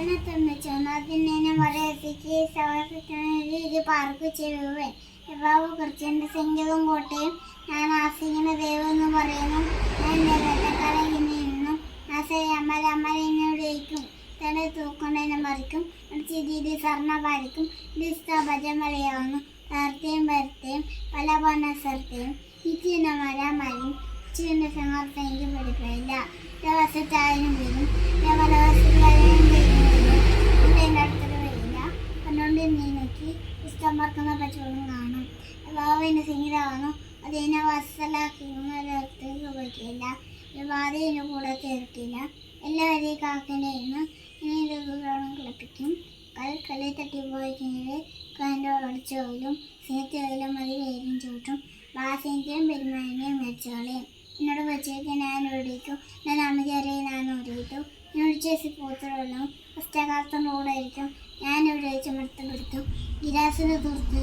Nadine Maresi, Savasity Park, Chewe, Evago Kurchin, the single motive, and asking in the Devan Moreno, and the Caragino, as a Marino Racum, then a token and American, and Chidi Sarna Varicum, this Bajamariano, Artem Bertem, Palabana Sertem, Itina Maria Chin the Summer thank you very much. There was a time in the there was ഇഷ്ടമാർക്കുന്ന പച്ചവെള്ളം വാവിൻ്റെ സിംഗിലാവുന്നു അതിനെ വസലാക്കി ഉപയോഗിക്കില്ല വാതിൻ്റെ കൂടെ ചേർക്കില്ല എല്ലാവരെയും കാക്കൻ്റെയിരുന്നു ഇനി ഇതുകളും കളിപ്പിക്കും കളി തട്ടിപ്പോയി കഴിഞ്ഞാൽ കൻ്റെ ഒളിച്ചു പോലും സേത്ത് പോലും മതി വേരും ചൂട്ടും വാസിൻ്റെയും പെരുമാനിൻ്റെയും മെച്ചകളെയും എന്നോട് വെച്ചേക്ക് ഞാൻ ഓടിക്കും ഞാൻ അമ്മയ്ക്കറിയെ ഞാൻ ഓടിയിട്ടു എന്നോട് ചേച്ചി പൂത്തറുള്ളൂ പുസ്തകാർത്ഥങ്ങളോടായിരിക്കും ഞാൻ ഇവിടെ വെച്ച് മടുത്തെടുത്തു ഗിരാസിന് തീർത്ത്